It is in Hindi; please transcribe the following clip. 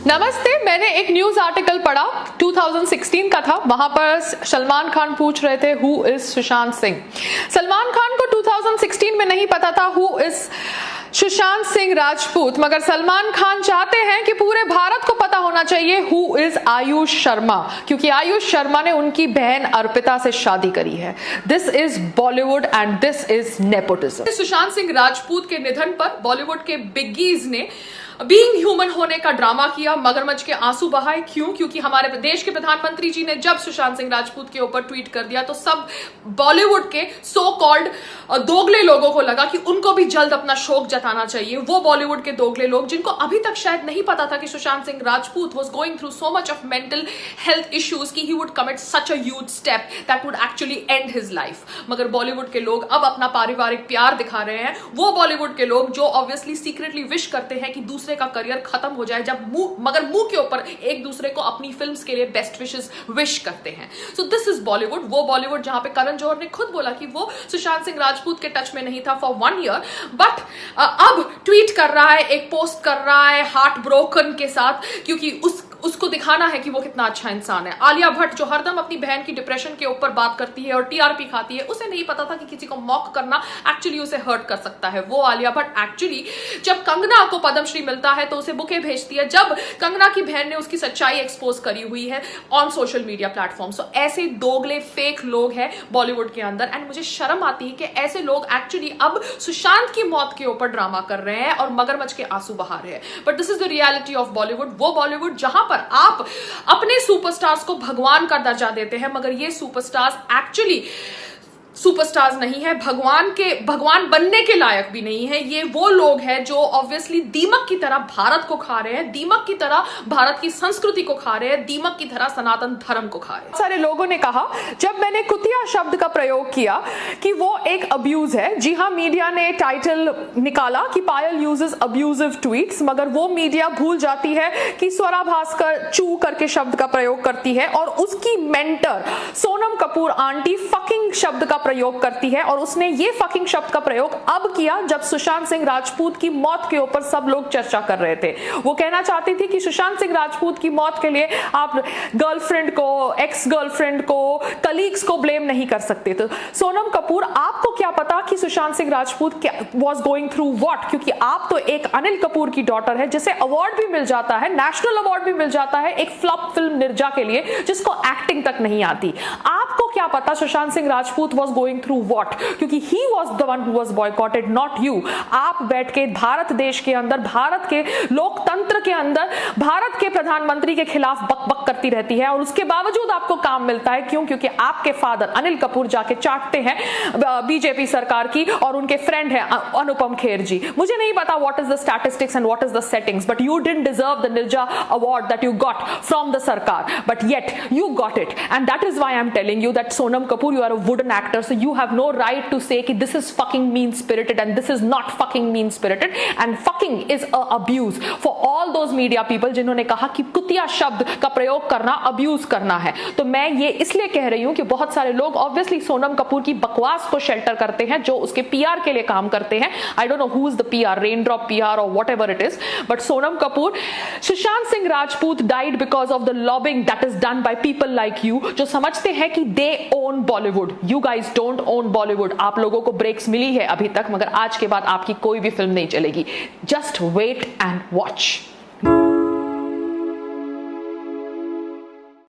नमस्ते। मैंने एक न्यूज आर्टिकल पढ़ा 2016 का था। वहां पर सलमान खान पूछ रहे थे हु इज सुशांत सिंह। सलमान खान को 2016 में नहीं पता था हु इज सुशांत सिंह राजपूत, मगर सलमान खान चाहते हैं कि पूरे भारत को पता होना चाहिए हु इज आयुष शर्मा, क्योंकि आयुष शर्मा ने उनकी बहन अर्पिता से शादी करी है। This is Bollywood and this is nepotism. Sushant Singh Rajput के निधन पर बॉलीवुड के बिग्गीज ने बीइंग ह्यूमन होने का ड्रामा किया, मगरमच्छ के आंसू बहाए। क्यों? क्योंकि हमारे देश के प्रधानमंत्री जी ने जब सुशांत सिंह राजपूत के ऊपर ट्वीट कर दिया तो सब बॉलीवुड के सो कॉल्ड दोगले लोगों को लगा कि उनको भी जल्द अपना शोक जताना चाहिए। वो बॉलीवुड के दोगले लोग जिनको अभी तक शायद नहीं पता था कि Sushant Singh Rajput was going through so much of mental health issues कि he would commit such a huge step that would actually end his life. मगर बॉलीवुड के लोग अब अपना पारिवारिक प्यार दिखा रहे हैं। वो बॉलीवुड के लोग जो ऑब्वियसली सीक्रेटली विश करते हैं कि दूसरे का करियर खत्म हो जाए, जब मगर मुंह के ऊपर एक दूसरे को अपनी फिल्म्स के लिए बेस्ट विशेस विश करते हैं। So this is Bollywood. वो बॉलीवुड जहां पे करण जौहर ने खुद बोला कि वो सुशांत सिंह राजपूत के टच में नहीं था फॉर 1 ईयर, बट अब ट्वीट कर रहा है, एक पोस्ट कर रहा है हार्ट ब्रोकन के साथ, क्योंकि उसको दिखाना है कि वो कितना अच्छा इंसान है। आलिया भट्ट जो हरदम अपनी बहन की डिप्रेशन के ऊपर बात करती है और टीआरपी खाती है, उसे नहीं पता था कि किसी को मॉक करना एक्चुअली उसे हर्ट कर सकता है। वो आलिया भट्ट एक्चुअली जब कंगना को पद्मश्री मिलता है तो उसे बुके भेजती है, जब कंगना की बहन ने उसकी सच्चाई एक्सपोज करी हुई है ऑन सोशल मीडिया प्लेटफॉर्म। सो ऐसे दोगले फेक लोग हैं बॉलीवुड के अंदर, एंड मुझे शर्म आती है कि ऐसे लोग एक्चुअली अब सुशांत की मौत के ऊपर ड्रामा कर रहे हैं और मगरमच्छ के आंसू बहा रहे हैं। But this is the reality of Bollywood. वो बॉलीवुड जहां पर आप अपने सुपरस्टार्स को भगवान का दर्जा देते हैं, मगर ये सुपरस्टार्स एक्चुअली सुपरस्टार्स नहीं है, भगवान बनने के लायक भी नहीं है। ये वो लोग हैं जो ऑब्वियसली दीमक की तरह भारत को खा रहे हैं, दीमक की तरह भारत की संस्कृति को खा रहे हैं, दीमक की तरह सनातन धर्म को खा रहे हैं। सारे लोगों ने कहा जब मैंने कुतिया शब्द का प्रयोग किया कि वो एक अब्यूज है। जी हाँ, मीडिया ने टाइटल निकाला कि पायल यूजेस अब्यूजिव ट्वीट्स, मगर वो मीडिया भूल जाती है कि स्वरा भास्कर चू करके शब्द का प्रयोग करती है और उसकी mentor Sonam Kapoor aunty fucking शब्द का प्रयोग करती है, और उसने ये फकिंग शब्द का प्रयोग अब किया जब सुशांत सिंह राजपूत की मौत के ऊपर सब लोग चर्चा कर रहे थे। वो कहना चाहती थी कि सुशांत सिंह राजपूत की मौत के लिए आप गर्लफ्रेंड को, एक्स गर्लफ्रेंड को, कलीग्स को ब्लेम नहीं कर सकते। तो सोनम कपूर, आपको क्या पता कि Sushant Singh Rajput was going through what, क्योंकि आप तो एक अनिल कपूर की डॉटर है जिसे अवार्ड भी मिल जाता है, नेशनल अवार्ड भी मिल जाता है एक फ्लॉप फिल्म निर्जा के लिए जिसको एक्टिंग तक नहीं आती। आपको क्या पता Sushant Singh Rajput was going through what, क्योंकि he was the one who was boycotted, not you. आप बैठ के भारत देश के अंदर, भारत के लोकतंत्र के अंदर भारत के प्रधानमंत्री के खिलाफ बकबक करती रहती है और उसके बावजूद आपको काम मिलता है। क्यों? क्योंकि आपके फादर अनिल कपूर जाके चाटते हैं बीजेपी सरकार की और उनके फ्रेंड है अनुपम खेर जी। मुझे नहीं पता what is the statistics and what is the settings, but you didn't deserve the Neerja award that you got from the sarkar, but yet you got it, and that is why I'm telling you that Sonam Kapoor, you are a wooden actor, so you have no right to say कि this is fucking mean spirited and this is not fucking mean spirited, and fucking is a abuse for all those media people जिन्होंने कहा कि कुतिया शब्द का प्रयोग करना अब्यूज करना है। तो मैं ये इसलिए कह रही हूं कि बहुत सारे लोग ऑब्वियसली सोनम कपूर की बकवास को शेल्टर करते हैं, जो उसके पीआर के लिए काम करते हैं। I don't know who is the PR, raindrop PR और whatever it is, but Sonam Kapoor, Sushant Singh Rajput died because of the lobbying that is done by people like you, जो समझते हैं कि they own Bollywood. You guys don't own Bollywood. आप लोगों को ब्रेक्स मिली है अभी तक, मगर आज के बाद आपकी कोई भी फिल्म नहीं चलेगी। Just wait and watch.